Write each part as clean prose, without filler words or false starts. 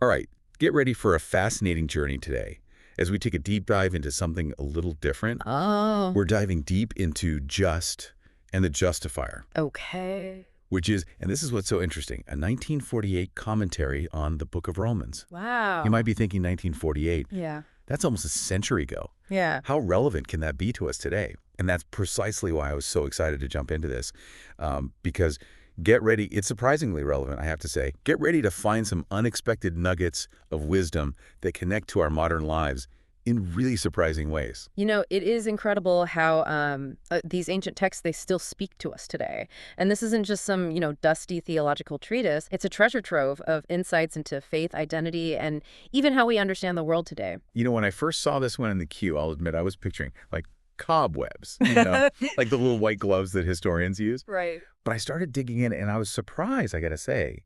All right, get ready for a fascinating journey today as we take a deep dive into something a little different. Oh, We're diving deep into just and the Justifier, okay. which is, and this is what's so interesting, a 1948 commentary on the Book of Romans. You Wow. might be thinking 1948. Yeah. That's almost a century ago. Yeah. How relevant can that be to us today? And that's precisely why I was so excited to jump into this, because get ready. It's surprisingly relevant, I have to say. Get ready to find some unexpected nuggets of wisdom that connect to our modern lives in really surprising ways. You know, it is incredible how these ancient texts, they still speak to us today. And this isn't just some, dusty theological treatise. It's a treasure trove of insights into faith, identity, and even how we understand the world today. When I first saw this one in the queue, I'll admit I was picturing like cobwebs, like the little white gloves that historians use. Right. But I started digging in and I was surprised, I gotta say,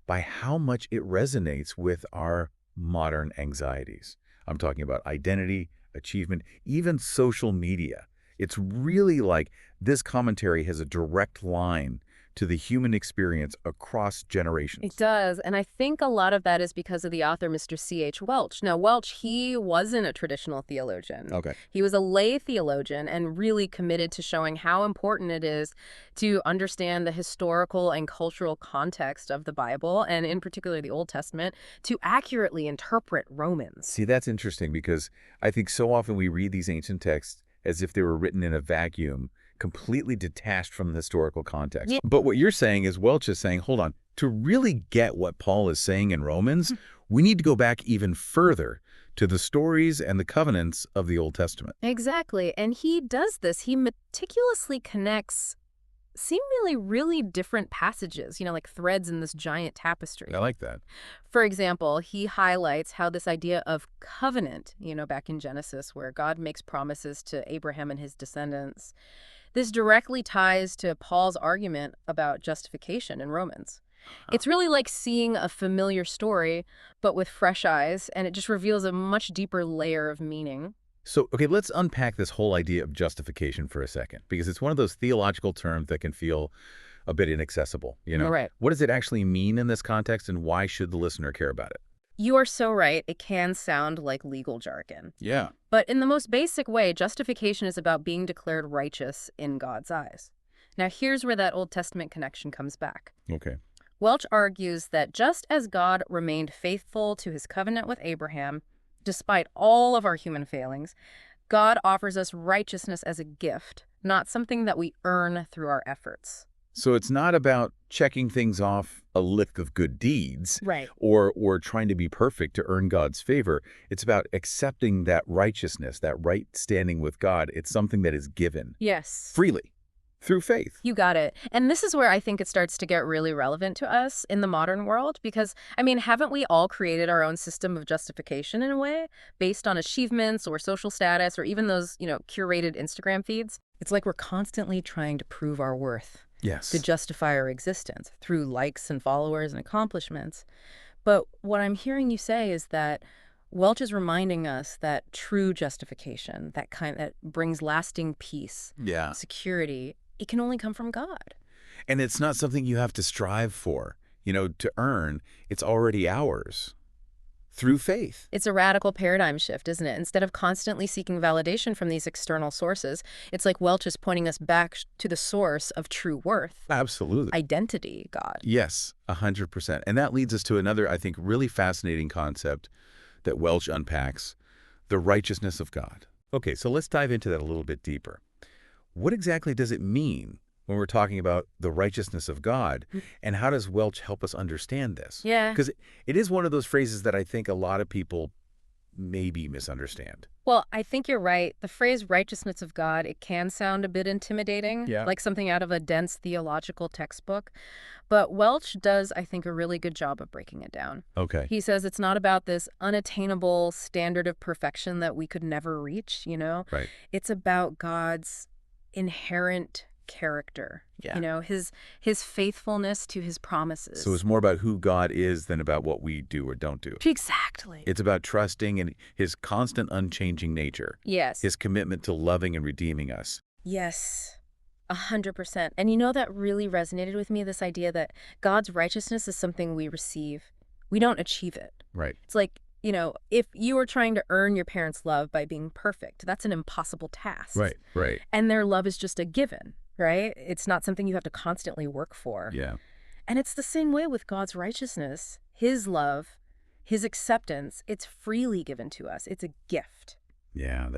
by how much it resonates with our modern anxieties. I'm talking about identity, achievement, even social media. It's really like this commentary has a direct line to the human experience across generations. It does, and I think a lot of that is because of the author, Mr. C.H. Welch. Now, Welch, he wasn't a traditional theologian. Okay. He was a lay theologian and really committed to showing how important it is to understand the historical and cultural context of the Bible, and in particular the Old Testament, to accurately interpret Romans. See, that's interesting because I think so often we read these ancient texts as if they were written in a vacuum, completely detached from the historical context. Yeah. But what you're saying is Welch is saying, hold on, to really get what Paul is saying in Romans, we need to go back even further to the stories and the covenants of the Old Testament. Exactly, and he does this. He meticulously connects seemingly really different passages, like threads in this giant tapestry. I like that. For example, he highlights how this idea of covenant, back in Genesis, where God makes promises to Abraham and his descendants, this directly ties to Paul's argument about justification in Romans. It's really like seeing a familiar story, but with fresh eyes, and it just reveals a much deeper layer of meaning. So, okay, let's unpack this whole idea of justification for a second, because it's one of those theological terms that can feel a bit inaccessible. Right. What does it actually mean in this context, and why should the listener care about it? You are so right. It can sound like legal jargon. Yeah. But in the most basic way, justification is about being declared righteous in God's eyes. Now, here's where that Old Testament connection comes back. Okay. Welch argues that just as God remained faithful to his covenant with Abraham, despite all of our human failings, God offers us righteousness as a gift, not something that we earn through our efforts. So it's not about checking things off a list of good deeds, Right. or trying to be perfect to earn God's favor. It's about accepting that righteousness, that right standing with God. It's something that is given Yes. freely through faith. You got it. And this is where I think it starts to get really relevant to us in the modern world because, haven't we all created our own system of justification in a way based on achievements or social status or even those, curated Instagram feeds? It's like we're constantly trying to prove our worth, Yes. to justify our existence through likes and followers and accomplishments. But what I'm hearing you say is that Welch is reminding us that true justification, that kind that brings lasting peace, Yeah. security, it can only come from God. And it's not something you have to strive for, to earn. It's already ours through faith. It's a radical paradigm shift, isn't it? Instead of constantly seeking validation from these external sources, it's like Welch is pointing us back to the source of true worth. Absolutely. Identity, God. Yes, 100%. And that leads us to another, I think, really fascinating concept that Welch unpacks, the righteousness of God. Okay, so let's dive into that a little bit deeper. What exactly does it mean when we're talking about the righteousness of God, and how does Welch help us understand this? Yeah. Because it is one of those phrases that I think a lot of people maybe misunderstand. Well, I think you're right. The phrase righteousness of God, it can sound a bit intimidating, Yeah. like something out of a dense theological textbook. But Welch does, I think, a really good job of breaking it down. Okay. He says it's not about this unattainable standard of perfection that we could never reach, Right. It's about God's inherent character, Yeah. his faithfulness to his promises. So it's more about who God is than about what we do or don't do. Exactly. It's about trusting in his constant unchanging nature, Yes. his commitment to loving and redeeming us. Yes. 100%. And that really resonated with me, this idea that God's righteousness is something we receive. We don't achieve it. Right. It's like, if you were trying to earn your parents' love by being perfect, that's an impossible task. Right. Right. And their love is just a given, right? It's not something you have to constantly work for. Yeah. And it's the same way with God's righteousness. His love, his acceptance, it's freely given to us. It's a gift. Yeah.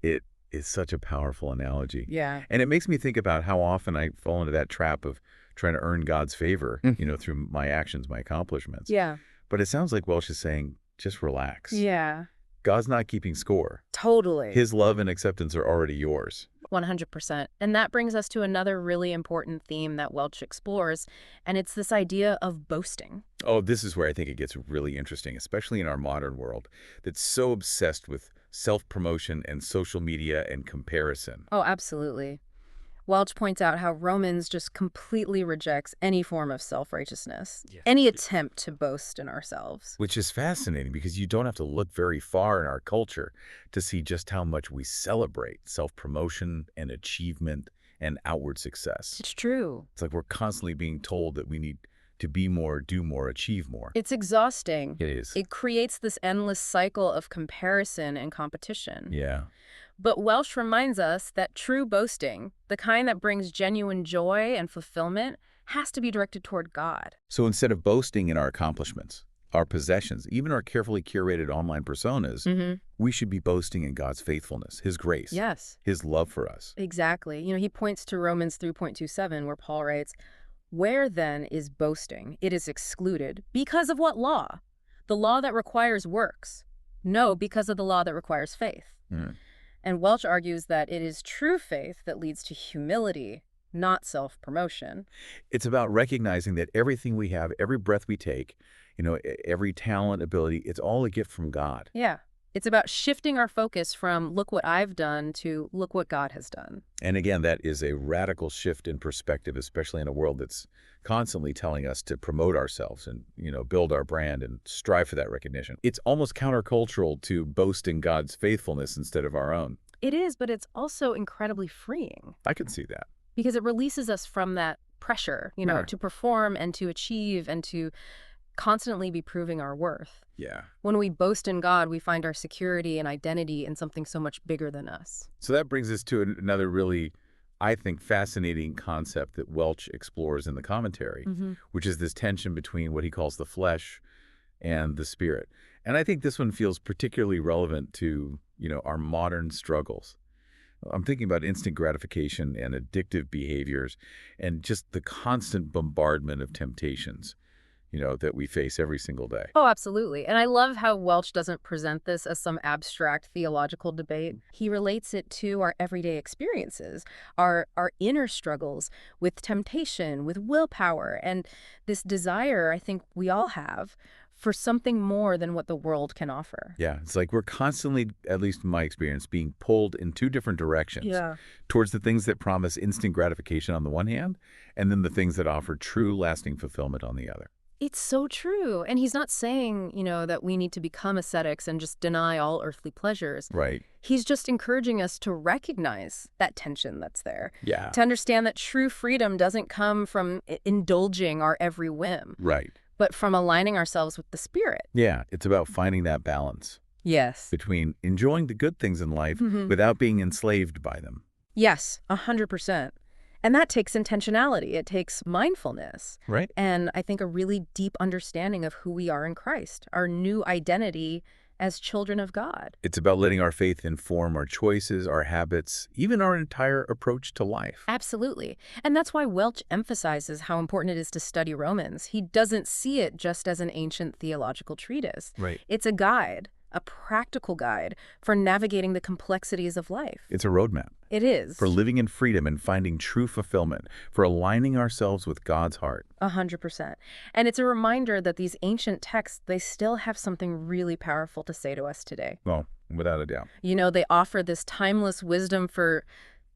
It is such a powerful analogy. Yeah. And it makes me think about how often I fall into that trap of trying to earn God's favor, through my actions, my accomplishments. Yeah. But it sounds like Welch is saying, just relax. Yeah. God's not keeping score. Totally. His love and acceptance are already yours. 100%. And that brings us to another really important theme that Welch explores, and it's this idea of boasting. Oh, this is where I think it gets really interesting, especially in our modern world that's so obsessed with self-promotion and social media and comparison. Oh, absolutely. Welch points out how Romans just completely rejects any form of self-righteousness, any attempt to boast in ourselves. Which is fascinating because you don't have to look very far in our culture to see just how much we celebrate self-promotion and achievement and outward success. It's true. It's like we're constantly being told that we need to be more, do more, achieve more. It's exhausting. It is. It creates this endless cycle of comparison and competition. Yeah. But Welch reminds us that true boasting, the kind that brings genuine joy and fulfillment, has to be directed toward God. So instead of boasting in our accomplishments, our possessions, even our carefully curated online personas, we should be boasting in God's faithfulness, His grace, Yes. His love for us. Exactly. He points to Romans 3:27, where Paul writes, "Where then is boasting? It is excluded. Because of what law? The law that requires works? No, because of the law that requires faith." And Welch argues that it is true faith that leads to humility, not self-promotion. It's about recognizing that everything we have, every breath we take, every talent, ability, it's all a gift from God. Yeah. It's about shifting our focus from look what I've done to look what God has done. And again, that is a radical shift in perspective, especially in a world that's constantly telling us to promote ourselves and, build our brand and strive for that recognition. It's almost countercultural to boast in God's faithfulness instead of our own. It is, but it's also incredibly freeing. I can see that. Because it releases us from that pressure, Right. to perform and to achieve and to constantly be proving our worth. Yeah. When we boast in God, we find our security and identity in something so much bigger than us. So that brings us to another really, I think, fascinating concept that Welch explores in the commentary, which is this tension between what he calls the flesh and the spirit. And I think this one feels particularly relevant to, our modern struggles. I'm thinking about instant gratification and addictive behaviors and just the constant bombardment of temptations, that we face every single day. Oh, absolutely. And I love how Welch doesn't present this as some abstract theological debate. He relates it to our everyday experiences, our inner struggles with temptation, with willpower, and this desire I think we all have for something more than what the world can offer. Yeah, it's like we're constantly, at least in my experience, being pulled in two different directions. Yeah. Towards the things that promise instant gratification on the one hand, and then the things that offer true lasting fulfillment on the other. It's so true. And he's not saying, that we need to become ascetics and just deny all earthly pleasures. Right. He's just encouraging us to recognize that tension that's there. Yeah. To understand that true freedom doesn't come from indulging our every whim. Right. But from aligning ourselves with the Spirit. Yeah, it's about finding that balance Yes. between enjoying the good things in life without being enslaved by them. Yes, 100%. And that takes intentionality. It takes mindfulness. Right. And I think a really deep understanding of who we are in Christ, our new identity as children of God. It's about letting our faith inform our choices, our habits, even our entire approach to life. Absolutely. And that's why Welch emphasizes how important it is to study Romans. He doesn't see it just as an ancient theological treatise. Right. It's a guide, a practical guide for navigating the complexities of life. It's a roadmap. It is. For living in freedom and finding true fulfillment, for aligning ourselves with God's heart. 100%. And it's a reminder that these ancient texts, they still have something really powerful to say to us today. Well, without a doubt. They offer this timeless wisdom for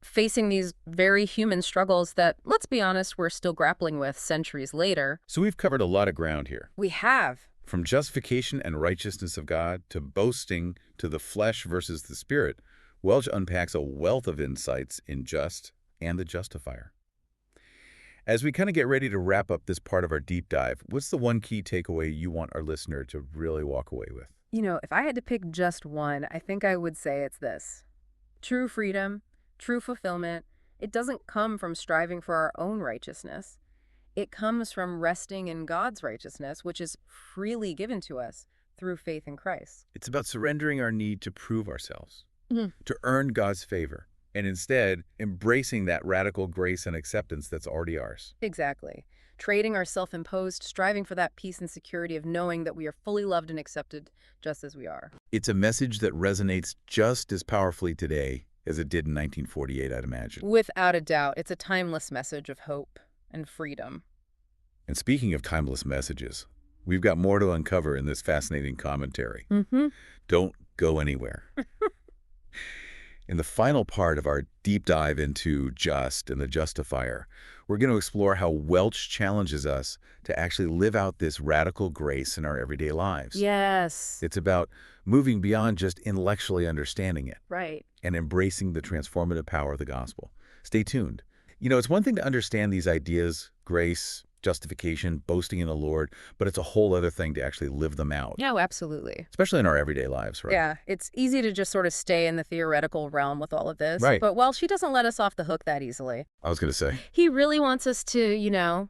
facing these very human struggles that, let's be honest, we're still grappling with centuries later. So we've covered a lot of ground here. We have. From justification and righteousness of God to boasting to the flesh versus the spirit, Welch unpacks a wealth of insights in Just and the Justifier. As we kind of get ready to wrap up this part of our deep dive, what's the one key takeaway you want our listener to really walk away with? If I had to pick just one, I think I would say it's this. True freedom, true fulfillment, it doesn't come from striving for our own righteousness. It comes from resting in God's righteousness, which is freely given to us through faith in Christ. It's about surrendering our need to prove ourselves, Mhm. to earn God's favor, and instead embracing that radical grace and acceptance that's already ours. Exactly. Trading our self-imposed, striving for that peace and security of knowing that we are fully loved and accepted just as we are. It's a message that resonates just as powerfully today as it did in 1948, I'd imagine. Without a doubt, it's a timeless message of hope and freedom. And speaking of timeless messages, we've got more to uncover in this fascinating commentary. Mm-hmm. Don't go anywhere. In the final part of our deep dive into Just and the Justifier, we're going to explore how Welch challenges us to actually live out this radical grace in our everyday lives. Yes. It's about moving beyond just intellectually understanding it Right. and embracing the transformative power of the gospel. Stay tuned. It's one thing to understand these ideas, grace, justification, boasting in the Lord, but it's a whole other thing to actually live them out, No, absolutely. especially in our everyday lives, right? Yeah, it's easy to just sort of stay in the theoretical realm with all of this. Right. But Welch, he doesn't let us off the hook that easily. I was going to say. He really wants us to,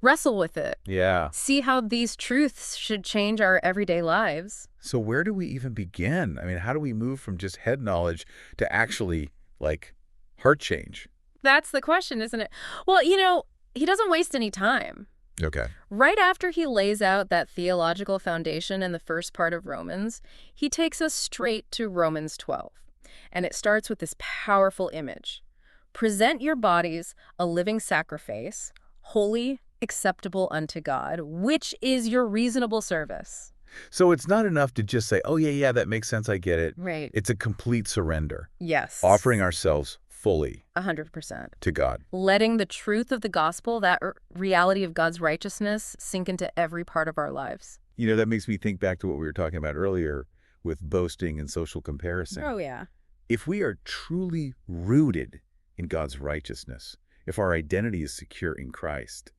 wrestle with it. Yeah. See how these truths should change our everyday lives. So where do we even begin? I mean, how do we move from just head knowledge to actually, heart change? That's the question, isn't it? Well, he doesn't waste any time. Okay. Right after he lays out that theological foundation in the first part of Romans, he takes us straight to Romans 12. And it starts with this powerful image. Present your bodies a living sacrifice, holy, acceptable unto God, which is your reasonable service. So it's not enough to just say, oh, yeah, that makes sense, I get it. Right. It's a complete surrender, Yes. offering ourselves fully 100%. to God. Letting the truth of the gospel, that reality of God's righteousness, sink into every part of our lives. That makes me think back to what we were talking about earlier with boasting and social comparison. Oh, yeah. If we are truly rooted in God's righteousness, if our identity is secure in Christ,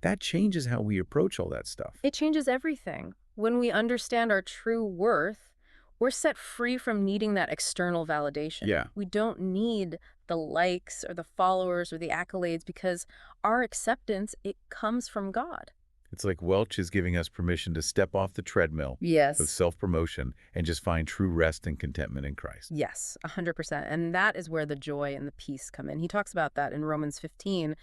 that changes how we approach all that stuff. It changes everything. When we understand our true worth, we're set free from needing that external validation. Yeah. We don't need the likes or the followers or the accolades because our acceptance, it comes from God. It's like Welch is giving us permission to step off the treadmill of Yes. self-promotion and just find true rest and contentment in Christ. Yes, 100%. And that is where the joy and the peace come in. He talks about that in Romans 15.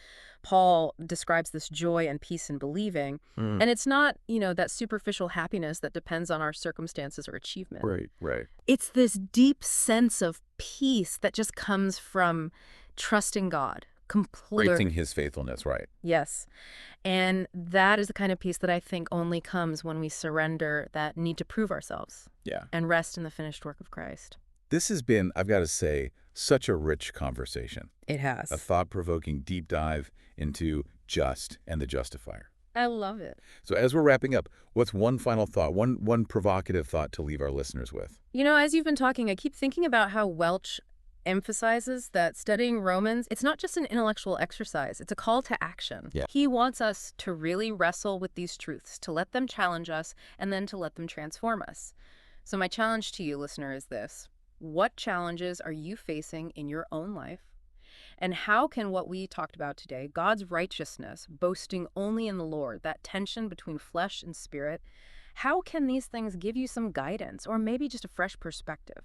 Paul describes this joy and peace in believing. Mm. And it's not, that superficial happiness that depends on our circumstances or achievement. Right. It's this deep sense of peace that just comes from trusting God. Embracing his faithfulness, right. Yes. And that is the kind of peace that I think only comes when we surrender that need to prove ourselves. Yeah. And rest in the finished work of Christ. This has been, I've got to say, such a rich conversation. It has. A thought-provoking deep dive into Just and the Justifier. I love it. So as we're wrapping up, what's one final thought, one provocative thought to leave our listeners with? As you've been talking, I keep thinking about how Welch emphasizes that studying Romans, it's not just an intellectual exercise, it's a call to action. Yeah. He wants us to really wrestle with these truths, to let them challenge us, and then to let them transform us. So my challenge to you, listener, is this. What challenges are you facing in your own life? And how can what we talked about today, God's righteousness, boasting only in the Lord, that tension between flesh and spirit, how can these things give you some guidance or maybe just a fresh perspective?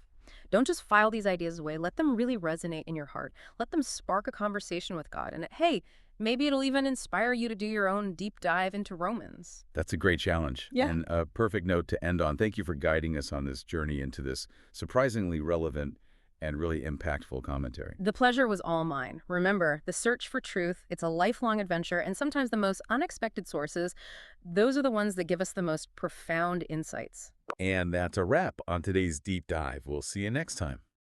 Don't just file these ideas away. Let them really resonate in your heart. Let them spark a conversation with God. And hey, maybe it'll even inspire you to do your own deep dive into Romans. That's a great challenge. Yeah. And a perfect note to end on. Thank you for guiding us on this journey into this surprisingly relevant and really impactful commentary. The pleasure was all mine. Remember, the search for truth, it's a lifelong adventure, and sometimes the most unexpected sources, those are the ones that give us the most profound insights. And that's a wrap on today's deep dive. We'll see you next time.